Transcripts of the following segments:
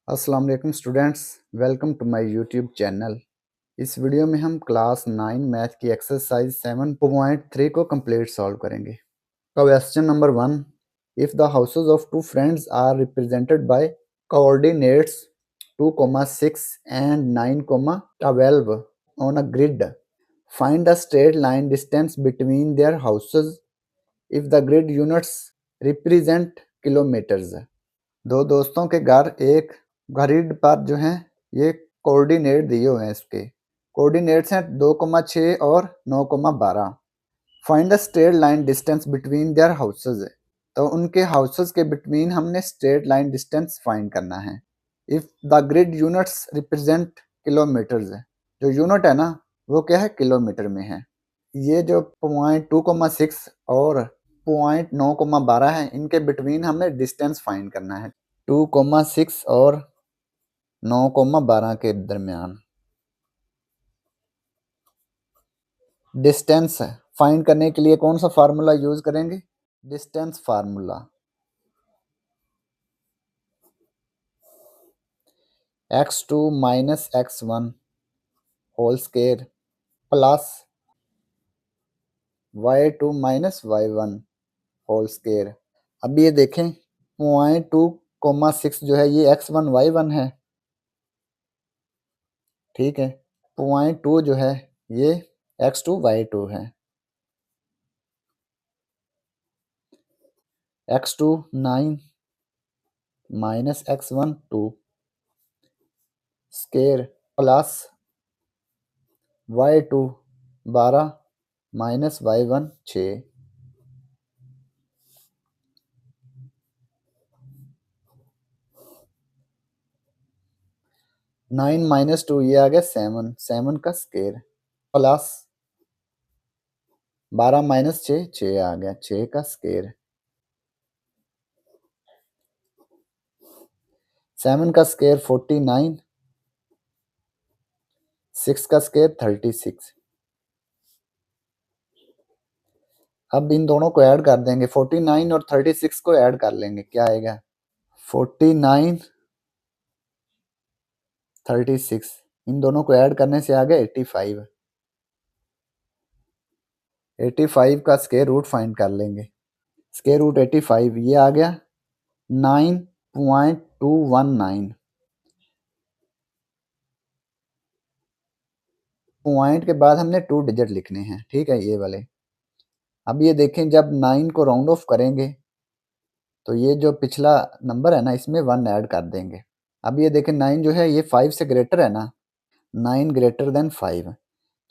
अस्सलाम वालेकुम students, welcome to my YouTube channel. इस वीडियो में हम क्लास 9 मैथ की एक्सरसाइज 7.3 को कंप्लीट सॉल्व करेंगे। Question number 1, if the houses of two friends are represented by coordinates 2,6 and 9,12 on a grid, find the straight line distance between their houses if the grid units represent kilometres. दो दोस्तों के घर एक grid पर जो हैं ये coordinate दिए हुए हैं। इसके कोऑर्डिनेट्स हैं 2,6 और 9,12। Find the straight line distance between their houses. तो उनके हाउसेस के बिटवीन हमने स्ट्रेट लाइन डिस्टेंस फाइंड करना है। If the grid units represent kilometres, जो यूनिट है ना वो क्या है, किलोमीटर में है। ये जो पॉइंट 2,6 और पॉइंट 9,12 है, इनके बिटवीन हमने डिस्टेंस फाइंड करना है। 2,6 और 9,12 के दरमियान डिस्टेंस फाइंड करने के लिए कौन सा फार्मूला यूज करेंगे? Distance formula. x2 minus x1 whole square plus y2 minus y1 whole square. अब ये देखें पॉइंट 2,6 जो है ये x1 y1 है, ठीक है। पॉइंट 2 जो है ये x2 y2 है। x2 9 minus x1 2 square plus y2 12 minus y1 6। 9 minus 2 ये आ गया 7, 7 का स्क्वायर प्लस 12 माइनस 6, 6 आ गया 6 का स्क्वायर। 7 का स्क्वायर 49, 6 का स्क्वायर 36। अब इन दोनों को ऐड कर देंगे, 49 और 36 को ऐड कर लेंगे, क्या आएगा 49 36। इन दोनों को ऐड करने से आ गया 85। 85 का स्क्वायर रूट फाइंड कर लेंगे। स्क्वायर रूट 85 ये आ गया 9.219। पॉइंट के बाद हमने 2 डिजिट लिखने हैं, ठीक है, ये वाले। अब ये देखें जब 9 को राउंड ऑफ करेंगे तो ये जो पिछला नंबर है ना इसमें 1 ऐड कर देंगे। अब ये देखें 9 जो है ये 5 से ग्रेटर है ना, 9 ग्रेटर देन 5।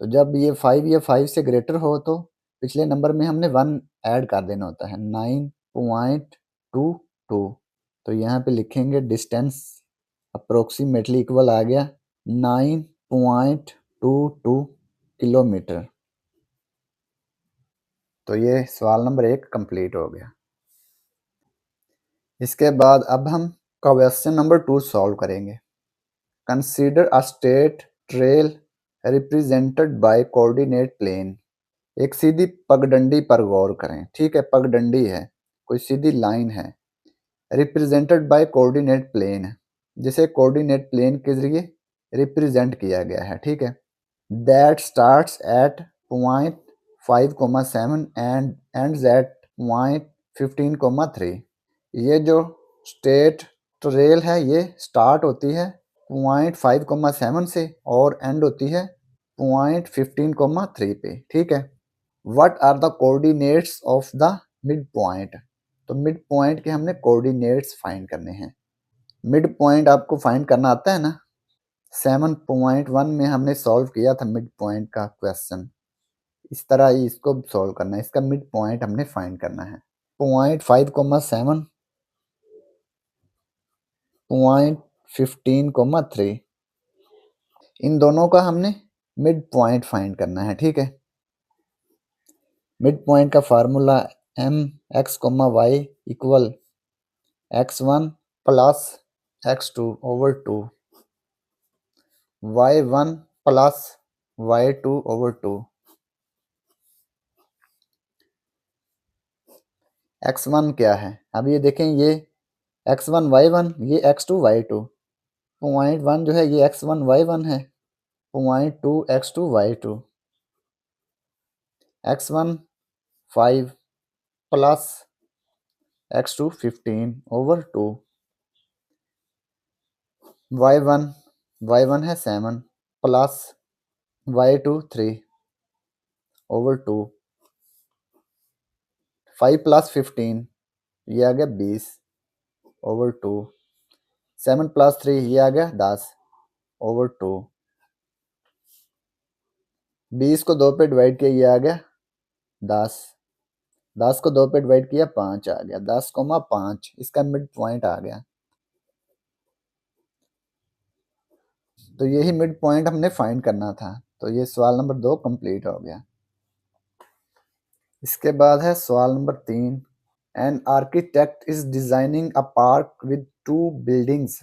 तो जब ये 5 ये 5 से ग्रेटर हो तो पिछले नंबर में हमने 1 ऐड कर देना होता है, 9.22। तो यहाँ पे लिखेंगे डिस्टेंस अप्रोक्सीमेटली इक्वल आ गया 9.22 किलोमीटर। तो ये सवाल नंबर 1 कंप्लीट हो गया। इसके बाद अब हम क्वेश्चन नंबर 2 सॉल्व करेंगे। Consider a straight trail represented by coordinate plane. एक सीधी पगडंडी पर गौर करें, ठीक है, पगडंडी है, कोई सीधी लाइन है, रिप्रेजेंटेड बाय कोऑर्डिनेट प्लेन, जिसे कोऑर्डिनेट प्लेन के जरिए रिप्रेजेंट किया गया है, ठीक है। That starts at point 5,7 and ends at point 15,3। ये जो स्ट्रेट ट्रेल है ये स्टार्ट होती है पॉइंट 5,7 से और एंड होती है पॉइंट 15,3 पे, ठीक है। What are the coordinates of the mid point. तो मिड पॉइंट के हमने कोऑर्डिनेट्स फाइंड करने हैं। मिड पॉइंट आपको फाइंड करना आता है ना, 7.1 में हमने सॉल्व किया था मिड पॉइंट का क्वेश्चन। इस तरह ही इसको सॉल्व करना है, इसका मिड पॉइंट हमने फाइंड करना है। पॉइंट 5,7 पॉइंट 15,3, इन दोनों का हमने मिड पॉइंट फाइंड करना है, ठीक है। मिड पॉइंट का formula mx, y equal x1 plus x2 over 2, y1 plus y2 over 2। x1 क्या है, अब ये देखें ये x1 y1, ये x2 y2। पॉइंट 1 जो है ये x1 y1 है, point 2 x2 y2, x1 5 plus x2 15 over 2, y1 है 7 प्लस y2 3 ओवर 2, 5 प्लस 15 ये आ गया 20 ओवर 2, 7 प्लस 3 ये आ गया 10 ओवर 2, 20 को 2 पे डिवाइड किया ये आ गया 10, 10 को 2 पे डिवाइड किया 5 आ गया, 10,5 इसका मिड पॉइंट आ गया। तो यही मिड पॉइंट हमने फाइंड करना था। तो ये सवाल नंबर 2 कंप्लीट हो गया। इसके बाद है सवाल number 3। An architect is designing a park with 2 buildings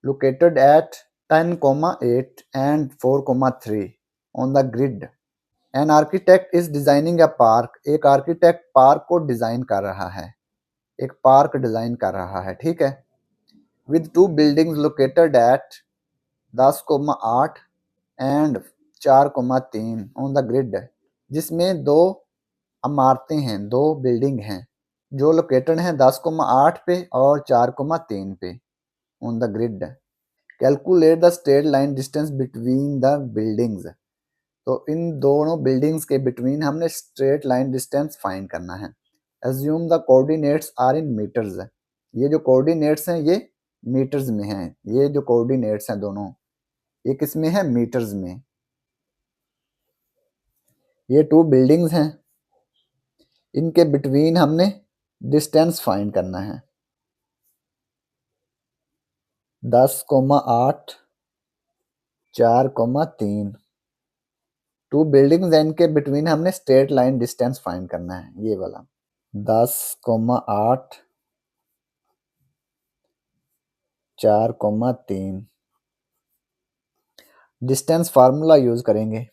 located at 10,8 and 4,3 on the grid. An architect is designing a park. एक आर्किटेक्ट पार्क को डिजाइन कर रहा है, एक पार्क डिजाइन कर रहा है, ठीक है। With 2 buildings located at 10,8 and 4,3 on the grid, जिसमें 2 इमारतें हैं, 2 बिल्डिंग हैं जो लोकेटेड हैं 10,8 पे और 4,3 पे on the grid. Calculate the straight line distance between the buildings. तो इन दोनों बिल्डिंग्स के बिटवीन हमने स्ट्रेट लाइन डिस्टेंस फाइंड करना है। Assume the coordinates are in metres. ये जो कोऑर्डिनेट्स हैं ये मीटर्स में हैं, ये जो कोऑर्डिनेट्स हैं दोनों ये किस में है, मीटर्स में। ये 2 बिल्डिंग्स हैं, इनके बिटवीन हमने डिस्टेंस फाइंड करना है। 10,8 4,3 2 बिल्डिंग्स एंड के बिटवीन हमने स्ट्रेट लाइन डिस्टेंस फाइंड करना है, ये वाला 10,8 4,3। डिस्टेंस फार्मूला यूज करेंगे,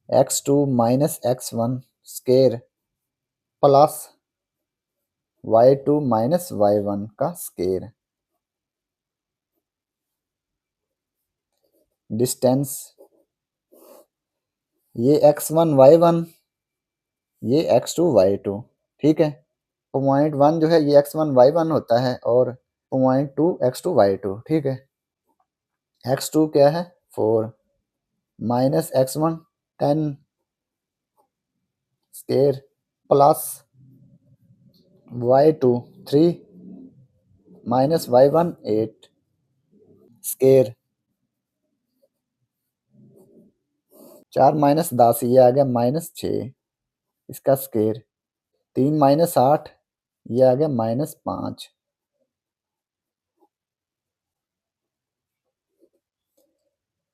x2 minus x1 square plus y2 minus y1 का स्केयर। डिस्टेंस ये x1 y1 ये x2 y2, ठीक है। पॉइंट 1 जो है ये x1 y1 होता है और पॉइंट 2 x2 y2, ठीक है। x2 क्या है 4 minus x1 10 square plus y2 3 minus y1 8 square. 4 minus 10 ये आ गया माइनस 6 इसका स्केयर। 3 माइनस 8 ये आ गया माइनस 5।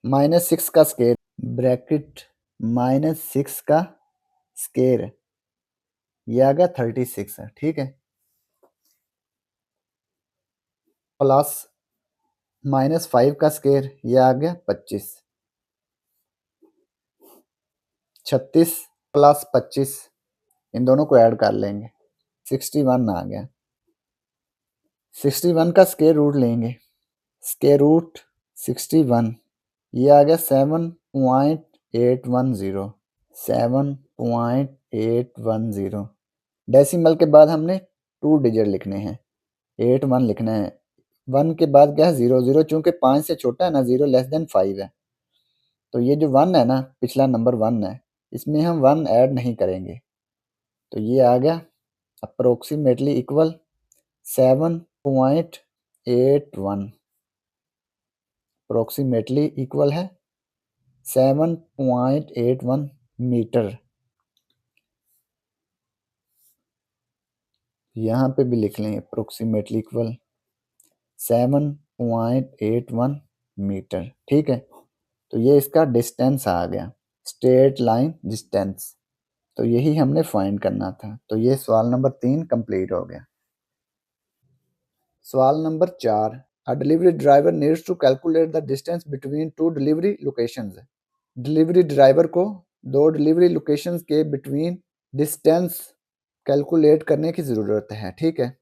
माइनस 6 का स्केयर ब्रैकेट माइनस 6 का स्केयर ये आ गया 36 है, ठीक है। प्लस माइनस 5 का स्केयर ये आ गया 25। 36 प्लस 25 इन दोनों को ऐड कर लेंगे 61 आ गया। 61 का स्केयर रूट लेंगे, स्केयर रूट 61 ये आ गया 7.810 7.810। डेसिमल के बाद हमने 2 डिजिट लिखने हैं, 81 लिखना है। 1 के बाद क्या है 0 0, चूंकि 5 से छोटा है ना, 0 लेस देन 5 है। तो ये जो 1 है ना, पिछला नंबर 1 है, इसमें हम 1 ऐड नहीं करेंगे। तो ये आ गया अप्रोक्सीमेटली इक्वल 7.81, अप्रोक्सीमेटली इक्वल है 7.81 मीटर। यहाँ पे भी लिख लेंगे अप्रोक्सीमेटली इक्वल 7.81 मीटर, ठीक है। तो ये इसका डिस्टेंस आ गया, स्ट्रेट लाइन डिस्टेंस। तो यही हमने फाइंड करना था। तो ये सवाल नंबर 3 कंप्लीट हो गया। सवाल नंबर 4। A delivery driver needs to calculate the distance between 2 delivery locations. Delivery driver को 2 डिलीवरी लोकेशंस के बिटवीन डिस्टेंस कैलकुलेट करने की ज़रूरत है, ठीक है।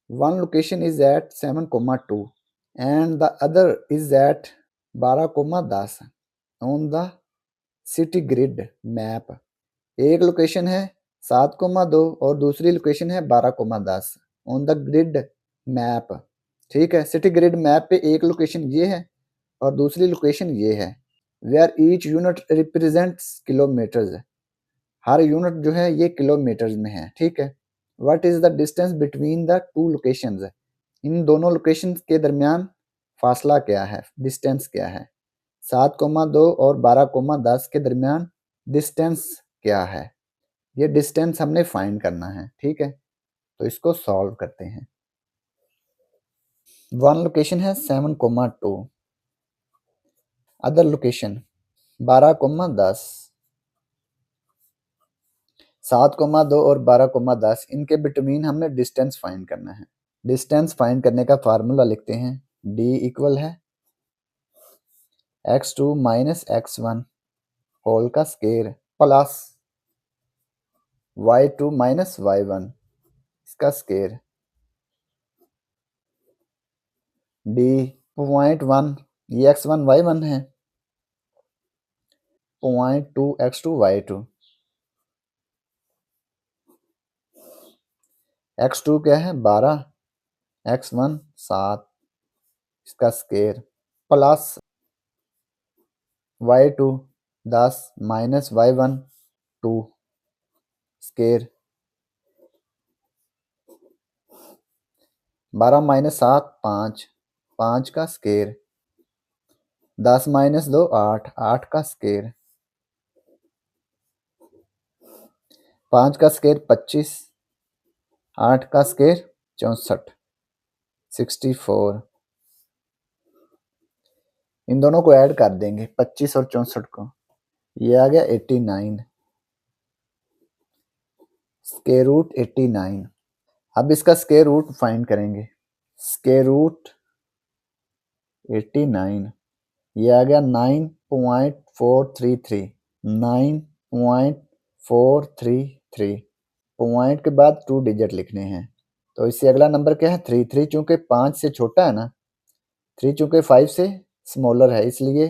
One location is at 7,2 and the other is at 12,10 on the city grid map. एक लोकेशन है 7,2 और दूसरी लोकेशन है 12,10 ऑन द ग्रिड मैप। ठीक है, सिटी ग्रिड मैप पे एक लोकेशन ये है और दूसरी लोकेशन ये है। Where each unit represents kilometres, हर यूनिट जो है ये किलोमीटर्स में है। ठीक है, what is the distance between the two locations, इन दोनों लोकेशन के दरमियान फासला क्या है, डिस्टेंस क्या है। 7,2 और 12,10 के दरमियान डिस्टेंस क्या है, ये डिस्टेंस हमने फाइंड करना है। ठीक है, तो इसको सॉल्व करते हैं। वन लोकेशन है 7,2, अदर लोकेशन 12,10, 7,2 और 12,10 इनके बिटवीन हमने डिस्टेंस फाइंड करना है। डिस्टेंस फाइंड करने का फार्मूला लिखते हैं, d इक्वल है x2 माइनस x1 होल का square plus y2 minus y1 इसका स्केयर। d 0.1 ये x1 y1 है, 0.2 x2 y2, x2 क्या है 12, x1 7 इसका square plus y2 10 minus y1 2 square. 12 minus 7 5, 5 का स्केयर। 10 माइनस 2 8, 8 का स्केयर। 5 का स्केयर 25, 8 का स्केयर 64, 64। इन दोनों को ऐड कर देंगे 25 और 64 को, ये आ गया 89, स्क्वायर रूट 89। अब इसका स्क्वायर रूट फाइंड करेंगे, स्क्वायर रूट 89 ये आ गया 9.433, 9.433। पॉइंट के बाद 2 डिजिट लिखने हैं, तो इससे अगला नंबर क्या है 3, 3 चूंकि 5 से छोटा है ना, 3 चूंकि 5 से स्मॉलर है, इसलिए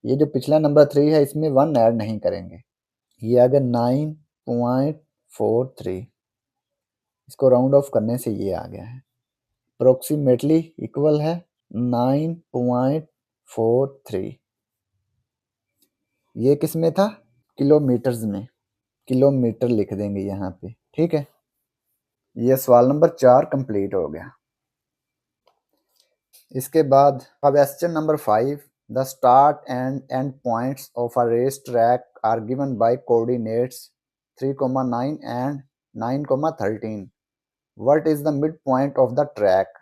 ये जो पिछला नंबर 3 है इसमें 1 ऐड नहीं करेंगे। ये आ गया 9.43, इसको राउंड ऑफ करने से ये आ गया है, अप्रोक्सीमेटली इक्वल है 9.43। ये किस में था, किलोमीटर्स में, किलोमीटर लिख देंगे यहाँ पे। ठीक है, ये सवाल नंबर 4 कंप्लीट हो गया। इसके बाद question number 5, the start and end points of a race track are given by coordinates 3,9 and 9,13। What is the mid point of the track.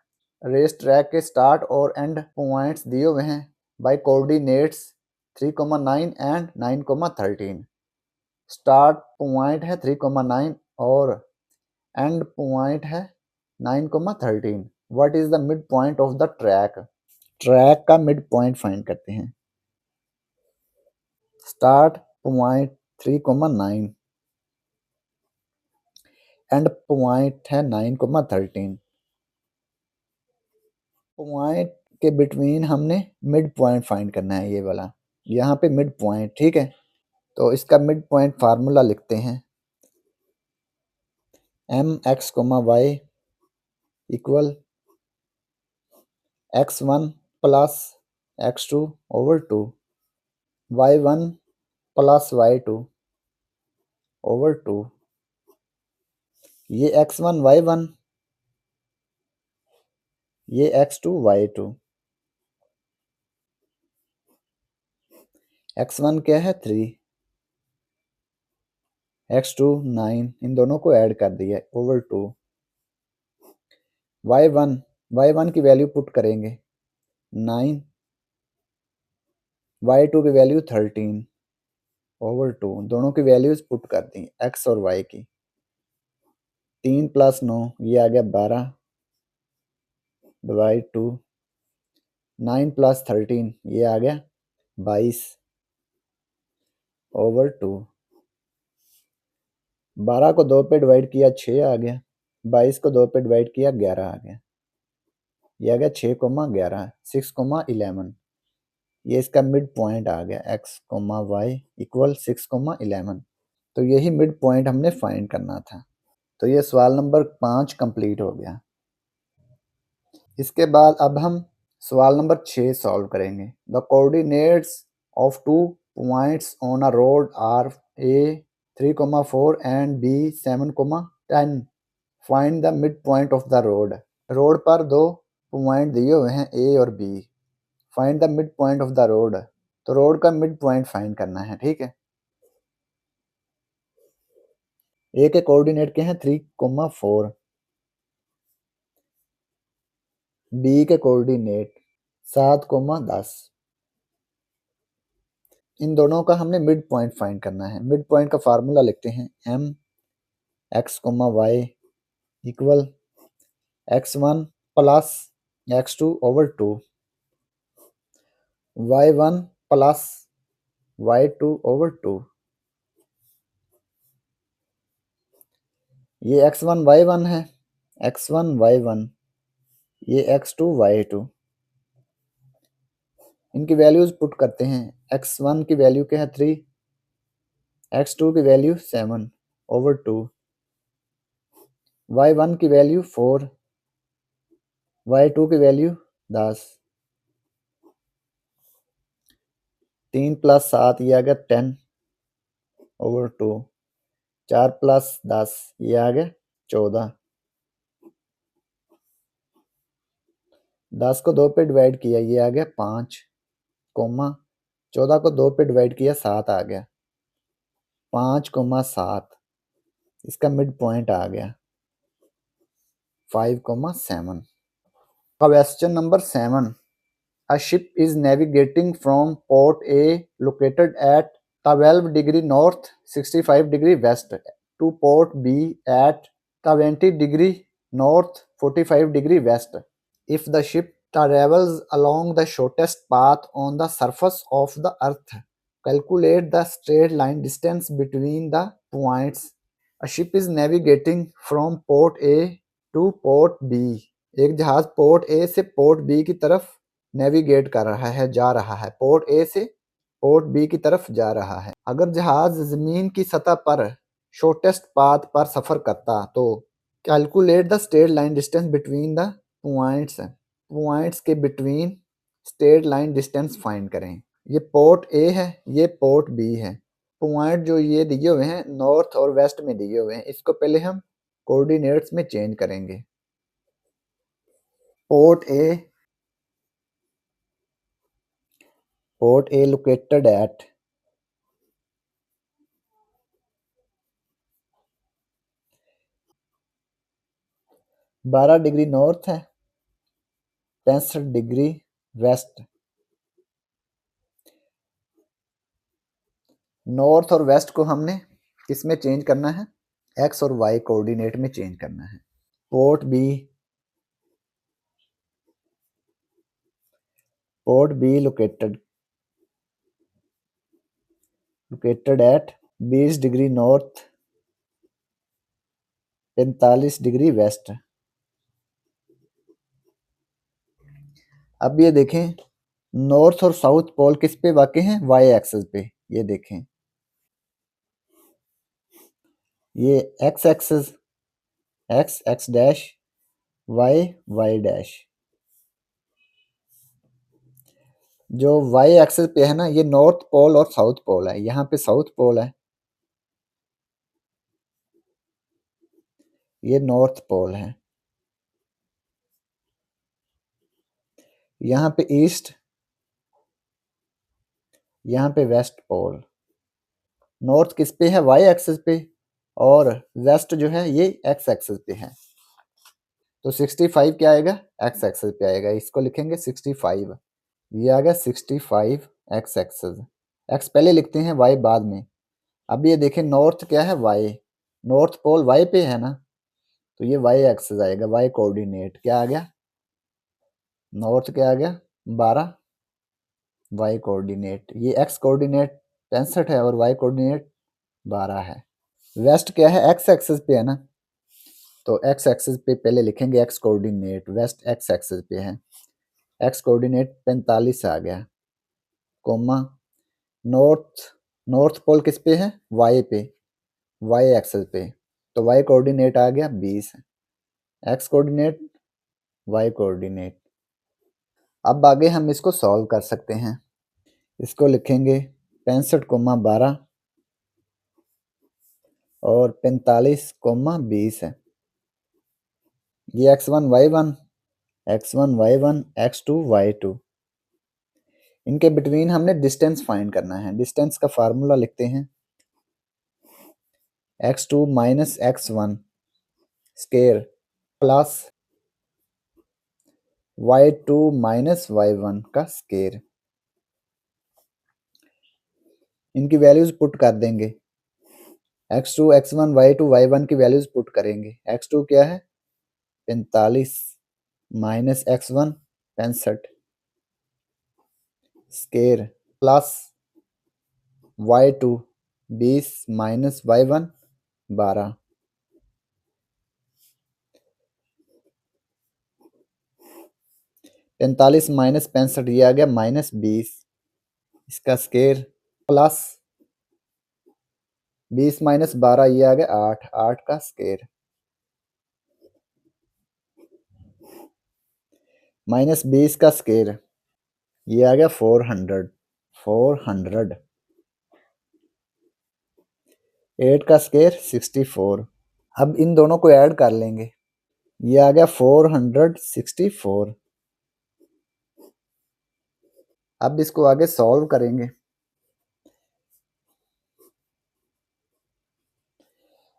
Race track के स्टार्ट और एंड पॉइंट्स दिए हुए हैं by coordinates 3,9 and 9,13। Start point है 3,9 और end point है 9,13। What is the mid point of the track. Track का mid point find करते हैं। स्टार्ट पॉइंट 3,9 एंड पॉइंट है 9,13। पॉइंट के बिटवीन हमने मिड पॉइंट फाइंड करना है, ये वाला यहाँ पे मिड पॉइंट। ठीक है, तो इसका मिड पॉइंट फार्मूला लिखते हैं, mx, y equal x1 plus x2 over 2, y1 plus y2 over 2। ये x1 y1, ये x2 y2। x1 क्या है 3, x2 9, इन दोनों को ऐड कर दिया ओवर 2। y1 की वैल्यू पुट करेंगे 9, y2 की वैल्यू 13 ओवर 2, दोनों की वैल्यूज पुट कर दी x और y की। 3 प्लस 9 ये आ गया 12 डिवाइड 2, 9 प्लस 13 ये आ गया 22 ओवर 2। 12 को 2 पे डिवाइड किया 6 आ गया, 22 को 2 पे डिवाइड किया 11 आ गया। ये आ गया 6,11 6,11। ये इसका मिड पॉइंट आ गया x, y इक्वल 6,11। तो यही मिड पॉइंट हमने फाइंड करना था। तो ये सवाल नंबर 5 कंप्लीट हो गया। इसके बाद अब हम सवाल नंबर 6 सॉल्व करेंगे। The coordinates of two points on a road are a 3,4 and b 7,10। Find the mid point of the road. Road पर दो पॉइंट दिए हुए हैं a और b। Find the mid point of the road. तो road का mid point find करना है, ठीक है। a के कोऑर्डिनेट के हैं 3,4, b के कोऑर्डिनेट 7,10। इन दोनों का हमने मिड पॉइंट फाइंड करना है। मिड पॉइंट का फार्मूला लिखते हैं m x, y equal x1 plus x2 over 2, y1 plus y2 over 2। ये x1 y1 है, x1 y1, ये x2 y2। इनकी वैल्यूज पुट करते हैं। x1 की वैल्यू क्या है 3, x2 की वैल्यू 7 ओवर 2, y1 की वैल्यू 4, y2 की वैल्यू 10। 3 प्लस 7 ये आ गया 10 ओवर 2, 4 प्लस 10 ये आ गया 14। 10 को 2 पे डिवाइड किया ये आ गया 5, कोमा 14 को 2 पे डिवाइड किया 7 आ गया 5,7। इसका मिड पॉइंट आ गया 5,7। Question number 7। A ship is navigating from port A located at 12 degree north 65 degree west to port B at 20 degree north 45 degree west. If the ship travels along the shortest path on the surface of the earth, calculate the straight line distance between the points. A ship is navigating from port A to port B. एक जहाज port A से port B की तरफ navigate कर रहा है, जा रहा है। पोर्ट ए से पोर्ट बी की तरफ जा रहा है। अगर जहाज जमीन की सतह पर शॉर्टेस्ट पाथ पर सफर करता तो calculate the straight line distance between the points. Points के between straight line distance find करें। ये पोर्ट ए है, ये पोर्ट बी है। पॉइंट जो ये दिए हुए हैं नॉर्थ और वेस्ट में दिए हुए हैं, इसको पहले हम कोऑर्डिनेट्स में चेंज करेंगे। Port A located at 12 degree north है, 65 डिग्री वेस्ट। नॉर्थ और वेस्ट को हमने किस में चेंज करना है? एक्स और वाई कोऑर्डिनेट में चेंज करना है। Port be located at 20 degree north 45 degree west. अब ये देखें नॉर्थ और साउथ पोल किस पे वाक़ई हैं? वाई एक्सिस पे। ये देखें ये x axis x dash y dash. जो वाई एक्सिस पे है ना, ये नॉर्थ पोल और साउथ पोल है। यहाँ पे साउथ पोल है, ये नॉर्थ पोल है। यहाँ पे ईस्ट, यहाँ पे वेस्ट पोल। नॉर्थ किस पे है? वाई एक्सिस पे, और वेस्ट जो है ये एक्स एक्सिस पे है। तो 65 क्या आएगा? एक्स एक्सिस पे आएगा। इसको लिखेंगे 65। ये आ गया 65 एक्स एक्सिस। एक्स पहले लिखते हैं, वाई बाद में। अब ये देखें नॉर्थ क्या है? वाई। नॉर्थ पोल वाई पे है ना, तो ये वाई एक्सिस आएगा। वाई कोऑर्डिनेट क्या आ गया? नॉर्थ क्या आ गया? 12, वाई कोऑर्डिनेट ये एक्स कोऑर्डिनेट 65 है और वाई कोऑर्डिनेट 12 है। वेस्ट क्या है? एक्स एक्सिस पे है ना, तो एक्स एक्सिस पे पहले लिखेंगे एक्स कोऑर्डिनेट, वेस्ट एक्स एक्सिस पे है, एक्स कोऑर्डिनेट 45 आ गया, कोमा नॉर्थ, नॉर्थ पोल किस पे है, वाई पे, वाई एक्सिस पे, तो वाई कोऑर्डिनेट आ गया 20, एक्स कोऑर्डिनेट, वाई कोऑर्डिनेट। अब आगे हम इसको सॉल्व कर सकते हैं, इसको लिखेंगे 65,12 और 45,20 है, ये x1 y1, x1 y1, x2 y2, इनके बिटवीन हमने डिस्टेंस फाइंड करना है। डिस्टेंस का फार्मूला लिखते हैं x2 minus x1 square plus y2 minus y1 का स्केयर, इनकी वैल्यूज पुट कर देंगे, x2 x1 y2 y1 की वैल्यूज पुट करेंगे। x2 क्या है 45 minus x1 65 square plus y2 20 minus y1 12, 45 minus 65 ये आ गया माइनस 20, इसका स्केयर प्लस 20 माइनस 12 ये आ गया 8, 8 का स्केयर माइनस 20 का स्केयर, ये आ गया 400, 400, 8 का स्केयर 64। अब इन दोनों को ऐड कर लेंगे, ये आ गया 464। अब इसको आगे सॉल्व करेंगे,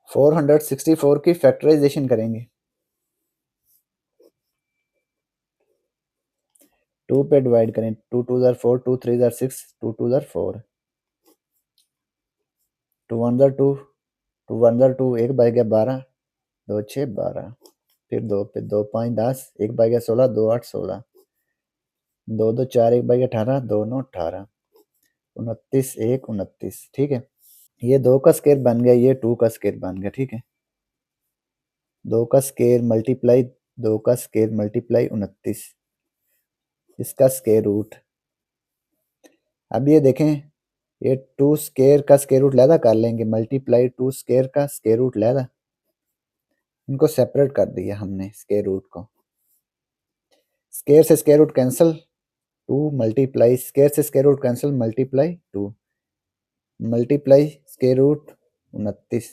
464 की फैक्टराइजेशन करेंगे, 2 पे डिवाइड करें, 2 2 ज़र 4, 2 3 ज़र 6, 2 2 ज़र 4, 2 1 ज़र 2, 2 1 ज़र 2, 1 बाई गया 12, 2 6 12, फिर 2 पे 2 5 10, 1 बाई गया 16, 2 8 16, 2 2 4, 1 बाई गया 18, 2 9 18, 29 1 29, ठीक है। ये 2 का स्केयर बन गया, ये 2 का स्केयर बन गया, ठीक है। 2 का स्केयर मल्टीप्लाई 2 का स्केयर मल्टीप्लाई 29, इसका स्केयर रूट। अब ये देखें, ये 2 स्केयर का स्केयर रूट लैदा कर लेंगे, मल्टीप्लाई 2 स्केयर का स्केयर रूट लैदा, इनको सेपरेट कर दिया हमने स्केयर रूट को, स्केयर से square root cancel, 2 multiply square से square root cancel, multiply 2 multiply square root 29,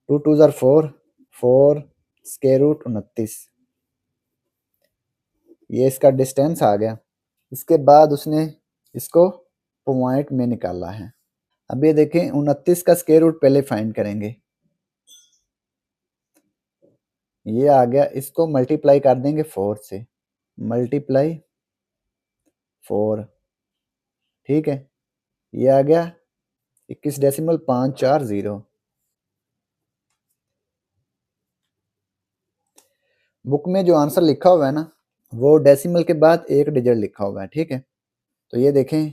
2 2 ज़र 4, 4 स्केयर रूट 29, ये इसका डिस्टेंस आ गया। इसके बाद उसने इसको पॉइंट में निकाला है। अब ये देखें 29 का स्केयर रूट पहले फाइंड करेंगे, ये आ गया, इसको मल्टीप्लाई कर देंगे 4 से, मल्टीप्लाई 4, ठीक है, ये आ गया 21.540। बुक में जो आंसर लिखा हुआ है ना, वो डेसिमल के बाद एक डिजिट लिखा हुआ है, ठीक है। तो ये देखें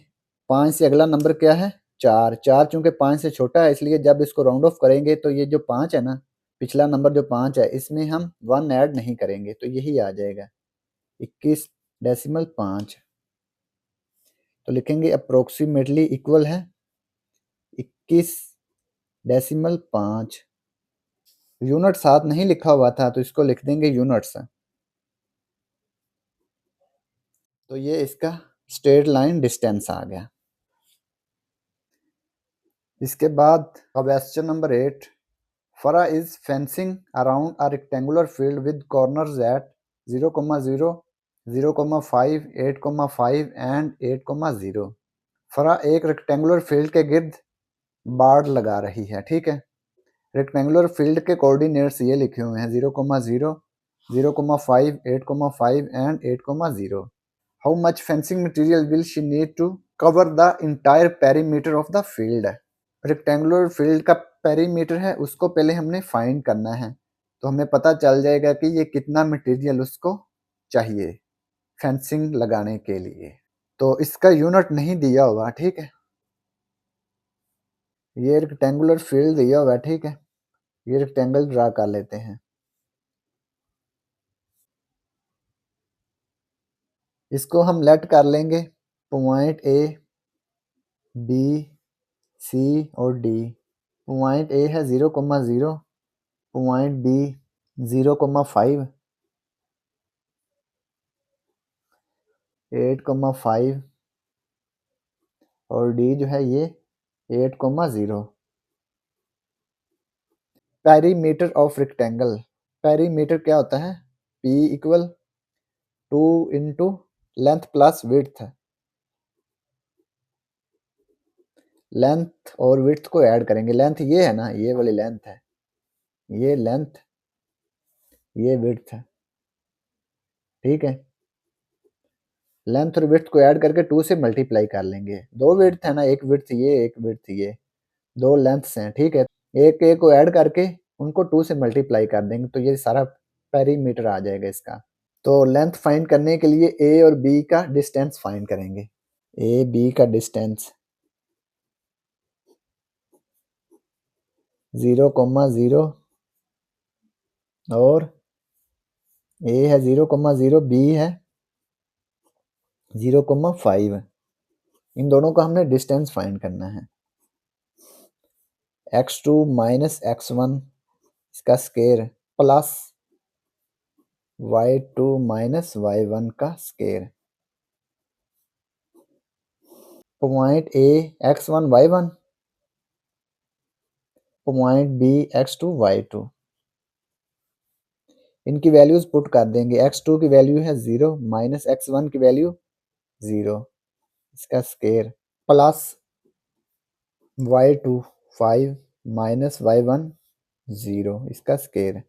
5 से अगला नंबर क्या है 4, 4 चूंकि 5 से छोटा है, इसलिए जब इसको राउंड ऑफ करेंगे तो ये जो 5 है ना, पिछला नंबर जो 5 है, इसमें हम 1 ऐड नहीं करेंगे, तो यही आ जाएगा 21.5। तो लिखेंगे अप्रोक्सीमेटली इक्वल है 21.5। यूनिट साथ नहीं लिखा हुआ था, तो इसको लिख देंगे यूनिट्स। तो ये इसका स्ट्रेट लाइन डिस्टेंस आ गया। इसके बाद question number 8, Farah is fencing around a rectangular field with corners at 0, 0, 0, 5, 8, 5 and 8, 0। फरा एक रेक्टेंगुलर फील्ड के गिर्द बाड़ लगा रही है, ठीक है। रेक्टेंगुलर फील्ड के कोऑर्डिनेट्स ये लिखे हुए हैं 0, 0, 0, 5, 8, 5 and 8, 0। How much fencing material will she need to cover the entire perimeter of the field. Rectangular field का पेरीमीटर है, उसको पहले हमने फाइंड करना है, तो हमें पता चल जाएगा कि ये कितना मटेरियल उसको चाहिए फेंसिंग लगाने के लिए। तो इसका यूनिट नहीं दिया हुआ, ठीक है। ये रेक्टेंगुलर फील्ड दिया हुआ है, ठीक है। ये रेक्टेंगल ड्रा कर लेते हैं। इसको हम लेट कर लेंगे पॉइंट ए, बी, सी और डी। पॉइंट ए है 0,0, पॉइंट बी 0,5, 8,5 और डी जो है ये 8,0। पेरीमीटर ऑफ रेक्टेंगल, पेरीमीटर क्या होता है? P equal 2 into length plus width. Length और विड्थ को ऐड करेंगे। लेंथ ये है ना, ये वाली लेंथ है, ये लेंथ, ये विड्थ है, ठीक है। लेंथ और विड्थ को ऐड करके 2 से मल्टीप्लाई कर लेंगे। दो विड्थ है ना, एक विड्थ ये, एक विड्थ ये, दो लेंथ्स हैं, ठीक है। एक एक को ऐड करके उनको 2 से मल्टीप्लाई कर देंगे तो ये सारा पेरीमीटर आ जाएगा इसका। तो लेंथ फाइंड करने के लिए ए और बी का डिस्टेंस फाइंड करेंगे। ए बी का डिस्टेंस 0,0 और ए है 0,0, बी है 0,5। इन दोनों का हमने डिस्टेंस फाइंड करना है। x2 माइनस x1 इसका square plus y2 minus y1 का square. Point A x1 y1, point B x2 y2। इनकी वैल्यूज पुट कर देंगे। x2 की वैल्यू है 0 माइनस x1 की वैल्यू 0, इसका square plus y2 5 minus y1 0, इसका स्केयर।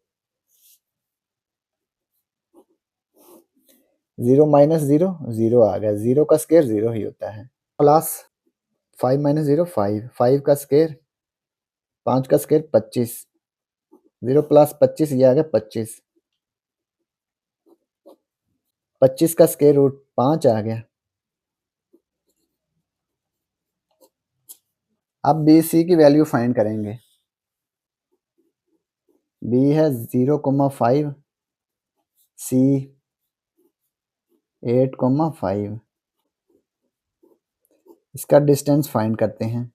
0 माइनस 0 0 आ गया, 0 का स्केयर 0 ही होता है। प्लस 5 माइनस 0 5, 5 का स्केयर 5 का स्केयर 25, 0 प्लस 25 ये आ गया 25, 25 का स्केयर रूट 5 आ गया। अब बी सी की वैल्यू फाइंड करेंगे। बी है 0,5, सी 8,5। इसका डिस्टेंस फाइंड करते हैं।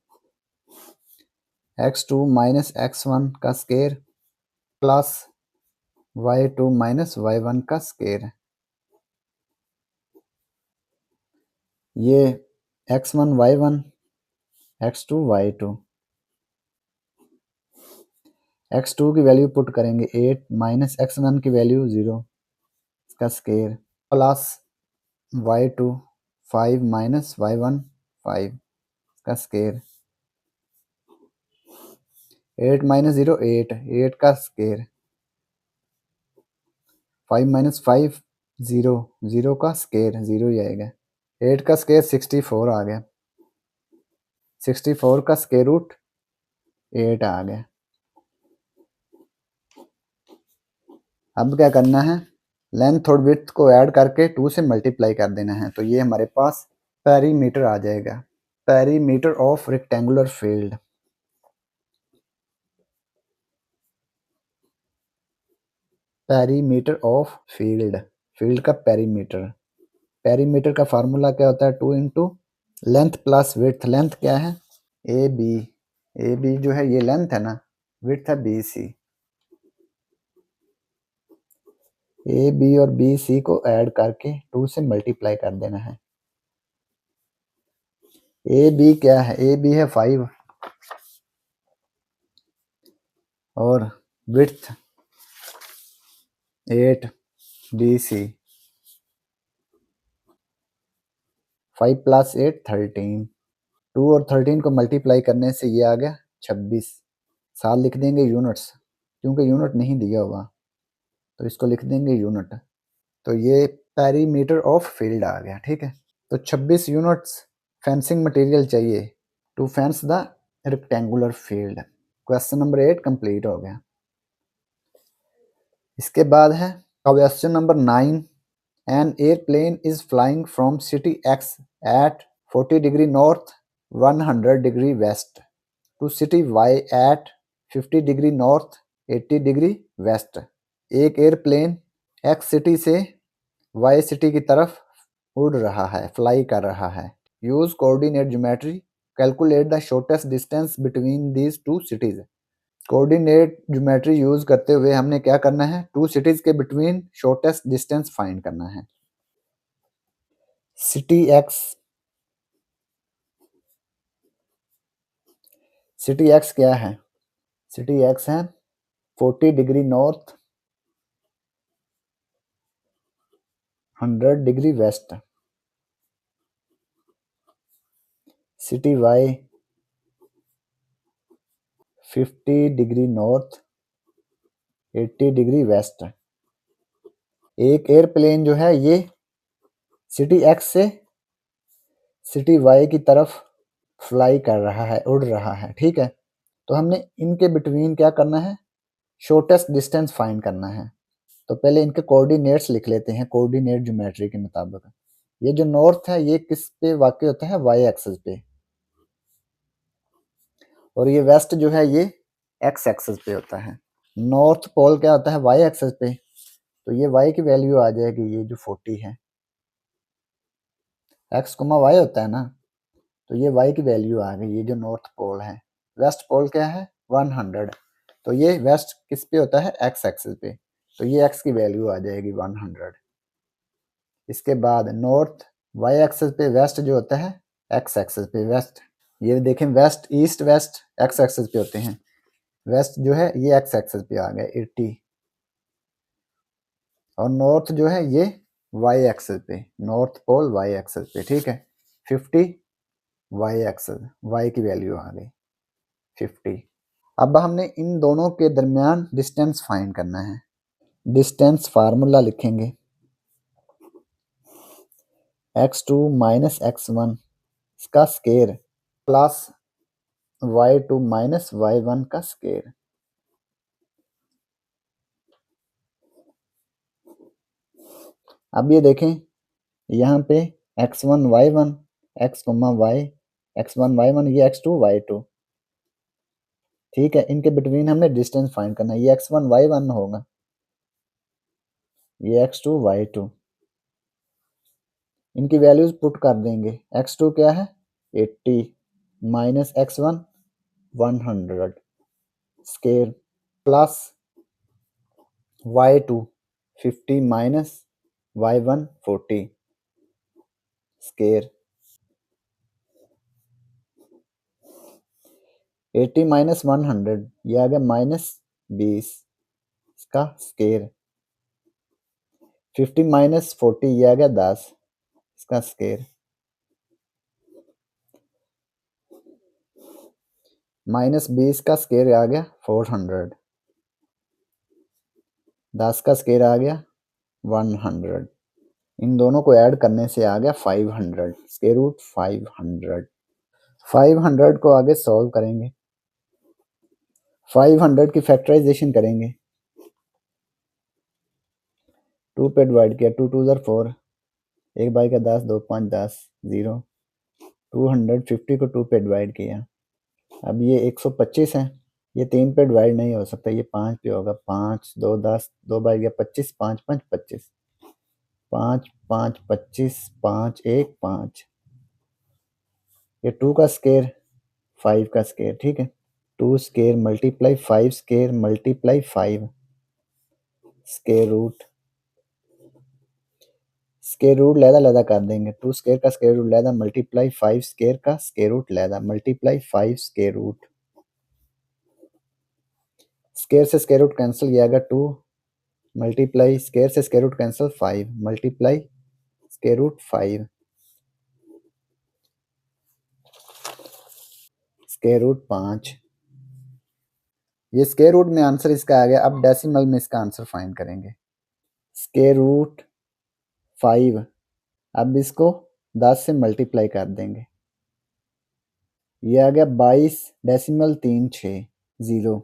x2 माइनस x1 का square plus y2 minus y1 का स्केयर। ये x1 y1, x2 y2। x2 की वैल्यू पुट करेंगे 8 माइनस x1 की वैल्यू 0, इसका square plus y2 5 minus y1 5, इसका स्केयर। 8 माइनस 0 8, 8 का स्केयर। 5 माइनस 5 0, 0 का स्केयर 0 ही आएगा। 8 का स्केयर 64 आ गया, 64 का स्केयर रूट 8 आ गया। अब क्या करना है? लेंथ और विड्थ को ऐड करके 2 से मल्टीप्लाई कर देना है तो ये हमारे पास पेरीमीटर आ जाएगा। Perimeter of rectangular field. Perimeter of field, field का पेरीमीटर। पेरीमीटर का फार्मूला क्या होता है? 2 into length plus width. Length क्या है? ए बी, ए बी जो है ये लेंथ है ना, विड्थ है बी सी। ए बी और बी सी को ऐड करके 2 से मल्टीप्लाई कर देना है। ए बी क्या है? ए बी है 5 और विड्थ 8, बी सी 5 प्लस 8 13। 2 और 13 को मल्टीप्लाई करने से ये आ गया 26। साल लिख देंगे यूनिट्स, क्योंकि यूनिट नहीं दिया हुआ तो इसको लिख देंगे यूनिट। तो ये पेरीमीटर ऑफ फील्ड आ गया, ठीक है। तो 26 यूनिट्स फेंसिंग मटेरियल चाहिए to fence the rectangular field. Question number 8 complete हो गया। इसके बाद है question number 9। An airplane is flying from city X at 40 degree north 100 degree west to city Y at 50 degree north 80 degree west. एक airplane X city से Y city की तरफ उड़ रहा है, फ्लाई कर रहा है। Use coordinate geometry, calculate the shortest distance between these two cities. Coordinate geometry use करते हुए हमने क्या करना है, टू सिटीज के बिटवीन शॉर्टेस्ट डिस्टेंस फाइंड करना है। सिटी एक्स क्या है? सिटी एक्स है 40 degree north, 100 degree west. City Y 50 degree north, 80 degree west. एक एयरप्लेन जो है ये सिटी एक्स से सिटी वाई की तरफ फ्लाई कर रहा है, उड़ रहा है, ठीक है। तो हमने इनके बिटवीन क्या करना है, शॉर्टेस्ट डिस्टेंस फाइंड करना है। तो पहले इनके कोऑर्डिनेट्स लिख लेते हैं कोऑर्डिनेट ज्योमेट्री के मुताबिक। ये जो नॉर्थ है ये किस पे वाक़ई होता है, वाई एक्सिस पे, और ये वेस्ट जो है ये एक्स एक्सिस पे होता है। नॉर्थ पोल क्या होता है, वाई एक्सिस पे, तो ये वाई की वैल्यू आ जाएगी ये जो 40 है, एक्स कोमा वाई होता है ना, तो ये वाई की वैल्यू आ गई, ये जो नॉर्थ पोल है। वेस्ट पोल क्या है 100, तो ये वेस्ट किस पे होता है, एक्स एक्सिस पे, तो ये एक्स की वैल्यू आ जाएगी 100। इसके बाद नॉर्थ वाई एक्सिस पे, वेस्ट जो होता है एक्स एक्सिस पे, वेस्ट ये देखें, west east west x axis पे होते हैं, वेस्ट जो है ये एक्स एक्सिस पे आ गया 80, और नॉर्थ जो है ये वाई एक्सिस पे, नॉर्थ पोल वाई एक्सिस पे, ठीक है। 50 वाई एक्सिस, वाई की वैल्यू आ गई 50। अब हमने इन दोनों के दरमियान डिस्टेंस फाइंड करना है। डिस्टेंस फार्मूला लिखेंगे, x2 माइनस x1 इसका square plus y2 minus y1 का स्केयर। अब ये देखें यहाँ पे x1 y1 x, y x1 y1, ये x2 y2, ठीक है। इनके बिटवीन हमने डिस्टेंस फाइंड करना है, ये x1 y1 होगा, ये x2 y2, इनकी वैल्यूज पुट कर देंगे। x2 क्या है 80 minus x1 100 square plus y2 50 minus y1 40 square. 80 minus 100 ये आ गया माइनस 20 इसका स्केयर। 50 माइनस 40 ये आ गया 10 इसका स्केयर। माइनस 20 का स्केयर आ गया 400, 10 का स्केयर आ गया 100, इन दोनों को ऐड करने से आ गया 500, स्क्वायर रूट 500। 500 को आगे सॉल्व करेंगे, 500 की फैक्टराइजेशन करेंगे, 2 पे डिवाइड किया, 2 2 ज़र 4, 1 बाई का 10, 2 5 10 0, 250 को 2 पे डिवाइड किया। अब ये 125 है, ये 3 पे डिवाइड नहीं हो सकता, ये 5 पे होगा, 5 2 10, 2 बाई गया 25, 5 5 25, 5 5 25, 5 1 5, ये 2 का स्केयर 5 का स्केयर, ठीक है। 2 square multiply 5 square multiply 5 square root, square root लहदा कर देंगे, 2 स्केयर का स्केयर रूट लहदा मल्टीप्लाई 5 स्केयर का स्केयर रूट लहदा मल्टीप्लाई 5 स्केयर रूट। स्केयर से स्केयर रूट कैंसिल किया गया 2 मल्टीप्लाई स्केयर से square root cancel 5 multiply square root 5 square root 5। ये स्केयर रूट में आंसर इसका आ गया। अब डेसिमल में इसका आंसर फाइंड करेंगे। स्केयर रूट 5, अब इसको 10 से मल्टीप्लाई कर देंगे, ये आ गया 22.360,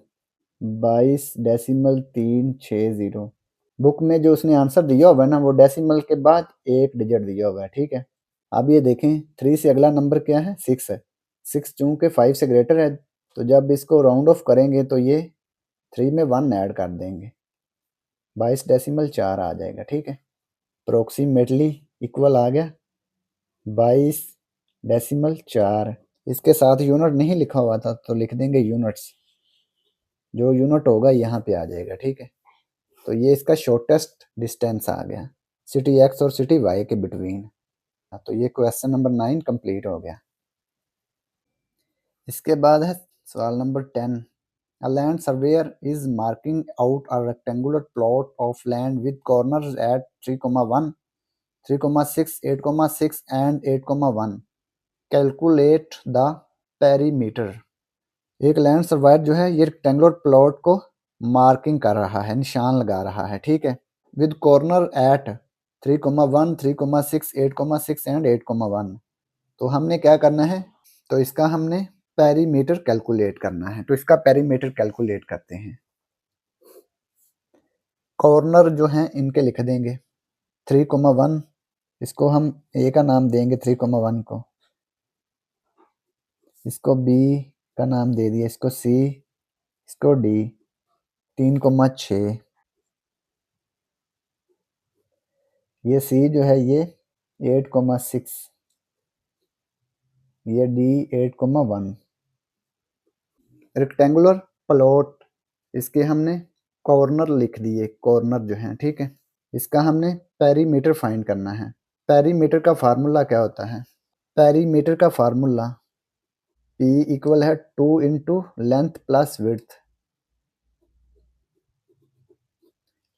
22.360। बुक में जो उसने आंसर दिया होगा ना वो डेसिमल के बाद एक डिजिट दिया होगा, ठीक है। अब ये देखें 3 से अगला नंबर क्या है, 6 है। 6 चूंकि 5 से ग्रेटर है तो जब इसको राउंड ऑफ करेंगे तो ये 3 में 1 ऐड कर देंगे, 22.4 आ जाएगा। ठीक है, अप्रोक्सीमेटली इक्वल आ गया 22.4। इसके साथ यूनिट नहीं लिखा हुआ था तो लिख देंगे यूनिट्स, जो यूनिट होगा यहाँ पे आ जाएगा। ठीक है, तो ये इसका शॉर्टेस्ट डिस्टेंस आ गया सिटी एक्स और सिटी वाई के बिटवीन। तो ये क्वेश्चन नंबर 9 कंप्लीट हो गया। इसके बाद है सवाल number 10। A land surveyor is marking out a rectangular plot of land with corners at 3,1, 3,6, 8,6 and 8,1. Calculate the perimeter. एक लैंड सर्वायर जो है ये रेक्टेंगुलर प्लॉट को मार्किंग कर रहा है, निशान लगा रहा है। ठीक है, विद कॉर्नर एट 3,1, 3,6, 8,6 एंड 8,1। तो हमने क्या करना है, तो इसका हमने पेरीमीटर कैलकुलेट करना है। तो इसका पेरीमीटर कैलकुलेट करते हैं। कॉर्नर जो हैं इनके लिख देंगे 3,1, इसको हम ए का नाम देंगे 3,1 को, इसको बी का नाम दे दिया, इसको सी, इसको डी। 3,6, ये सी जो है ये 8,6, ये डी 8,1। रेक्टेंगुलर प्लॉट, इसके हमने कॉर्नर लिख दिए, कॉर्नर जो हैं। ठीक है, इसका हमने पेरीमीटर फाइंड करना है। पेरीमीटर का फार्मूला क्या होता है, पेरीमीटर का फार्मूला P इक्वल है 2 into length plus width.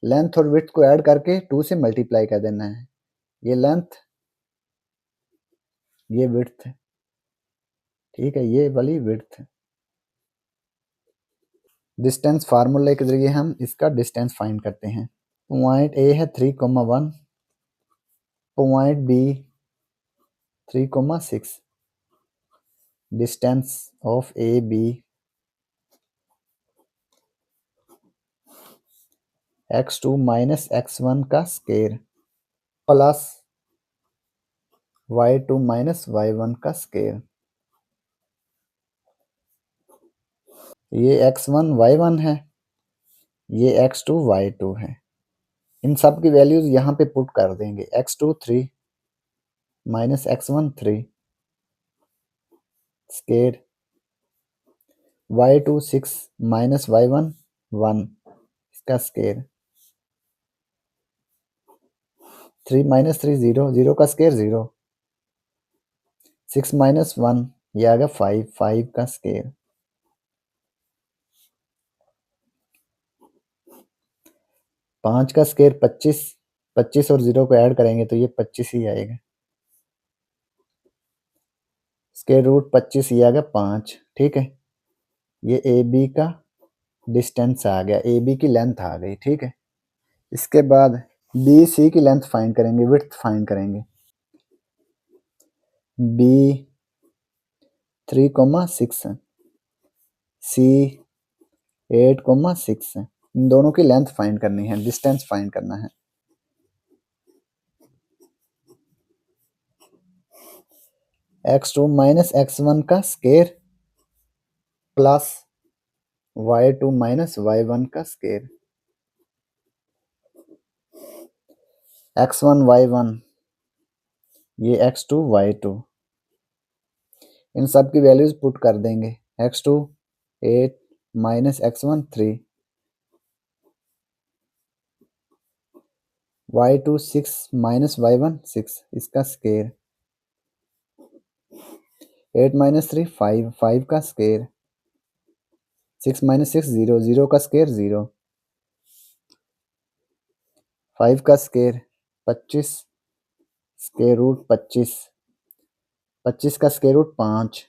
Length और विड्थ को ऐड करके 2 से मल्टीप्लाई कर देना है। ये लेंथ, ये विड्थ। ठीक है, ये वाली विड्थ। डिस्टेंस फार्मूले के जरिए हम इसका डिस्टेंस फाइंड करते हैं। पॉइंट ए है 3,1, point B 3,6। Distance of A B x2 minus x1 का square plus y2 minus y1 का स्केयर। ये x1 y1 है, ये x2 y2 है। इन सब की वैल्यूज यहाँ पे पुट कर देंगे। x2 3 minus x1 3 square, y2 6 minus y1 1 इसका स्केयर। 3 माइनस 3 0, 0 का स्केयर 0। 6 माइनस 1 ये आ गया 5, 5 का स्केयर। 5 का स्केयर 25, 25 और 0 को ऐड करेंगे तो ये 25 ही आएगा। स्केयर रूट 25 ये आ गया 5। ठीक है, ये ए बी का डिस्टेंस आ गया, ए बी की लेंथ आ गई। ठीक है, इसके बाद बी सी की लेंथ फाइंड करेंगे, विड्थ फाइंड करेंगे। बी 3,6, सी 8,6। इन दोनों की लेंथ फाइंड करनी है, डिस्टेंस फाइंड करना है। x2 माइनस x1 का square plus y2 minus y1 का स्केयर। x1 y1 ये x2 y2, इन सब की वैल्यूज पुट कर देंगे। x2 8 minus x1 3, y2 6 minus y1 6 इसका स्केयर। 8 माइनस 3 5, 5 का स्केयर। 6 माइनस 6 0, 0 का स्केयर 0। 5 का स्केयर 25, स्केयर रूट 25, 25 का स्केयर रूट 5।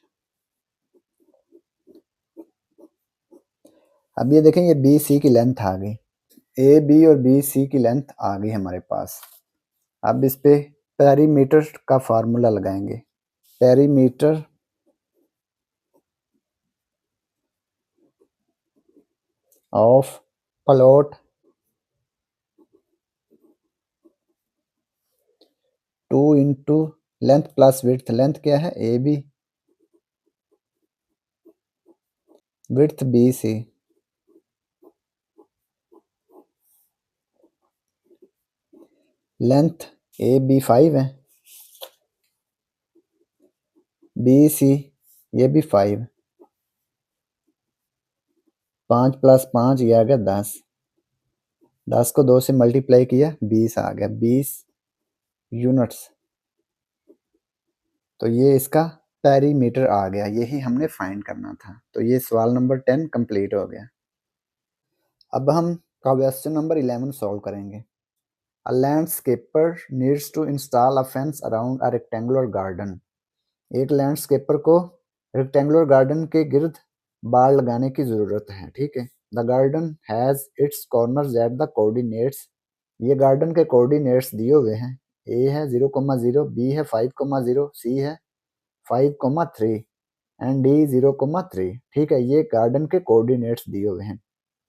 अब ये देखें, ये बी सी की लेंथ आ गई, ए बी और बी सी की लेंथ आ गई हमारे पास। अब इस पे पेरीमीटर का फार्मूला लगाएंगे। Perimeter of plot 2 into length plus width. Length क्या है A B, width B C. Length A B 5 है, बी सी ये भी 5, 5 + 5 ये आ गया 10, 10 को 2 से मल्टीप्लाई किया 20 आ गया, 20 यूनिट्स। तो ये इसका पेरीमीटर आ गया, यही हमने फाइंड करना था। तो ये सवाल नंबर 10 कंप्लीट हो गया। अब हम क्वेश्चन नंबर 11 सॉल्व करेंगे। A landscaper needs to install a fence around a rectangular garden. एक लैंडस्केपर को रेक्टेंगुलर गार्डन के गिर्द बाड़ लगाने की ज़रूरत है, ठीक है। The garden has its corners at the coordinates. ये गार्डन के कोऑर्डिनेट्स दिए हुए हैं। ए है 0,0, बी है 5,0, सी है 5,3 एंड डी 0,3, ठीक है। ये गार्डन के कोऑर्डिनेट्स दिए हुए हैं।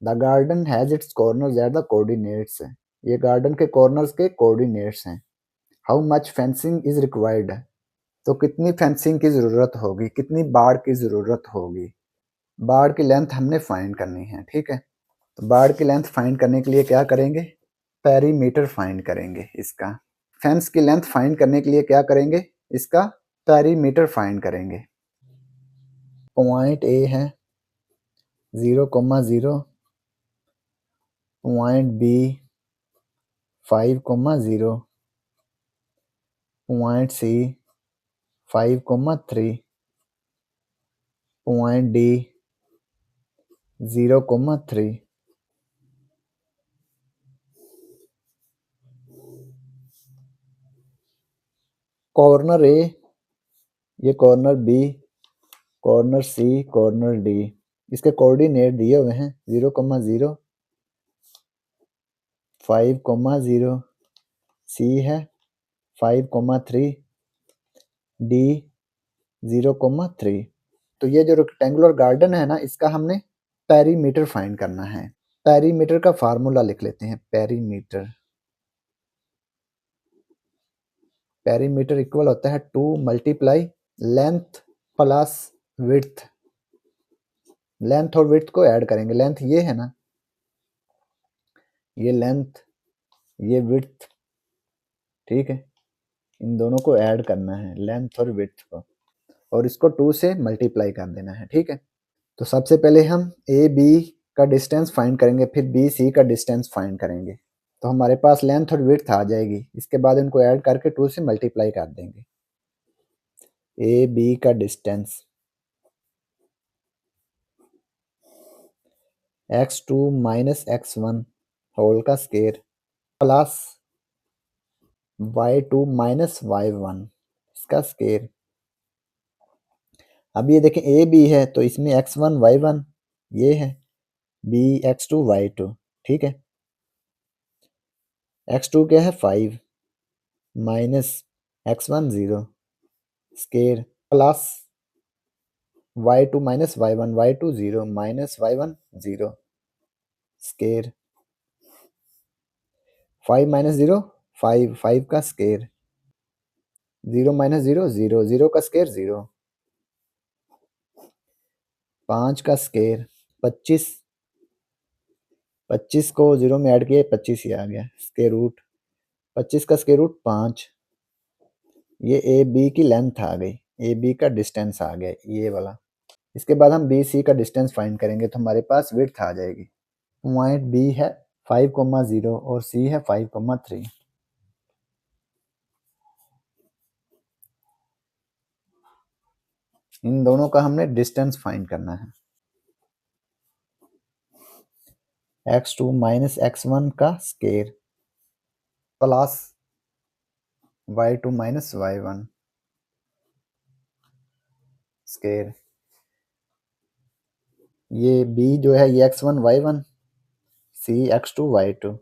The garden has its corners at the coordinates है, ये गार्डन के कॉर्नर्स के कोऑर्डिनेट्स हैं। How much fencing is required, तो कितनी फेंसिंग की ज़रूरत होगी, कितनी बाड़ की ज़रूरत होगी। बाड़ की लेंथ हमने फाइंड करनी है, ठीक है। तो बाड़ की लेंथ फाइंड करने के लिए क्या करेंगे, पेरीमीटर फाइंड करेंगे इसका। फेंस की लेंथ फाइंड करने के लिए क्या करेंगे, इसका पेरीमीटर फाइंड करेंगे। पॉइंट ए है 0,0, point B 5,0, point C 5,3, point D 0,3। Corner A, ये corner B, corner C, corner D, इसके कोऑर्डिनेट दिए हुए हैं 0,0, 5,0, सी है 5,3, डी 0,3। तो ये जो रेक्टेंगुलर गार्डन है ना, इसका हमने पेरीमीटर फाइंड करना है। पेरीमीटर का फार्मूला लिख लेते हैं। पेरीमीटर, पेरीमीटर इक्वल होता है 2 multiply length plus width. Length और विड्थ को ऐड करेंगे। लेंथ ये है ना, ये लेंथ, ये विड्थ, ठीक है। इन दोनों को ऐड करना है, लेंथ और विड्थ को, और इसको 2 से मल्टीप्लाई कर देना है, ठीक है। तो सबसे पहले हम ए बी का डिस्टेंस फाइंड करेंगे, फिर बी सी का डिस्टेंस फाइंड करेंगे। तो हमारे पास लेंथ और विड्थ आ जाएगी। इसके बाद इनको ऐड करके 2 से मल्टीप्लाई कर देंगे। ए बी का distance x2 minus x1 whole का square plus y2 minus y1 इसका स्केयर। अब ये देखें ए बी है तो इसमें x1 y1 ये है, बी x2 y2, ठीक है। x2 क्या है 5 minus x1 0 square plus y2 minus y1, y2 0 minus y1 0 square. 5 minus 0 5, 5 का स्केयर, 0 माइनस 0 0, 0 का स्केयर 0, 5 का स्केयर 25, 25 को 0 में ऐड किया 25 ही आ गया स्केयर रूट, 25 का स्केयर रूट 5। ये ए बी की लेंथ आ गई, ए बी का डिस्टेंस आ गया ये वाला। इसके बाद हम बी सी का डिस्टेंस फाइंड करेंगे तो हमारे पास विड्थ आ जाएगी। पॉइंट बी है 5,0 और सी है 5,3। इन दोनों का हमने डिस्टेंस फाइंड करना है। x2 माइनस x1 का square plus y2 minus y1 square. ये b जो है ये x1 y1, c x2 y2,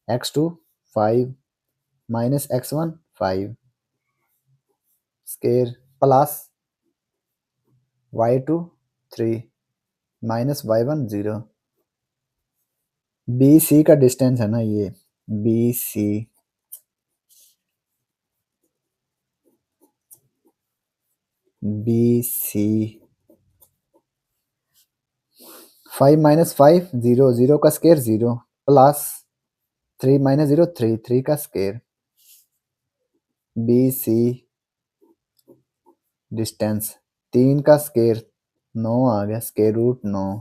x2 5 minus x1 5 square plus y2 3 minus y1 0। B C का डिस्टेंस है ना ये, B C, B C 5 minus 5 0, 0 का स्केयर 0 प्लस 3 माइनस 0 3, 3 का स्क्वायर। बी सी डिस्टेंस 3 का स्क्वायर 9 आ गया, स्क्वायर रूट 9,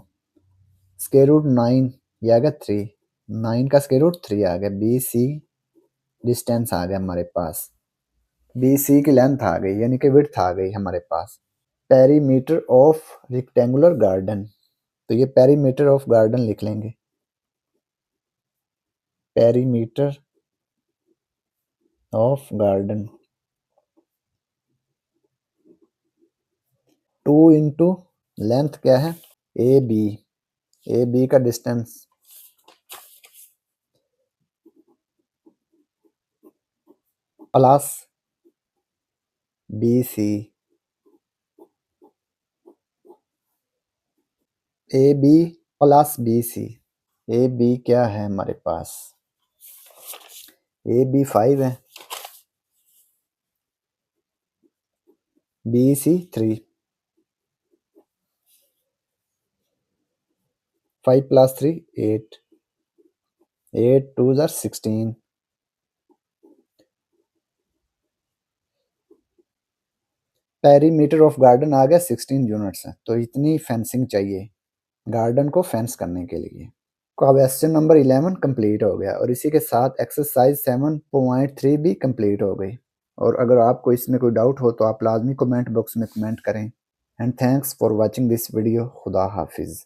स्क्वायर रूट 9 ये आ गया 3, 9 का स्क्वायर रूट 3 आ गया। बी सी डिस्टेंस आ गया हमारे पास, बी सी की लेंथ आ गई यानी कि विड्थ आ गई हमारे पास। पेरीमीटर ऑफ रेक्टेंगुलर गार्डन, तो ये पेरीमीटर ऑफ गार्डन लिख लेंगे। Perimeter of garden 2 into length क्या है ए बी, ए बी का distance plus B C, A B plus B C. A B क्या है हमारे पास, ए बी 5 है, बी सी 3, 5 प्लस 3 8, 8 2 ज़र 16। पेरीमीटर ऑफ गार्डन आ गया 16 यूनिट्स है, तो इतनी फेंसिंग चाहिए गार्डन को फेंस करने के लिए। क्वेश्चन नंबर 11 कंप्लीट हो गया और इसी के साथ एक्सरसाइज 7.3 भी कंप्लीट हो गई। और अगर आपको इसमें कोई डाउट हो तो आप लाजमी कमेंट बॉक्स में कमेंट करें। And thanks for watching this video. खुदा हाफिज़।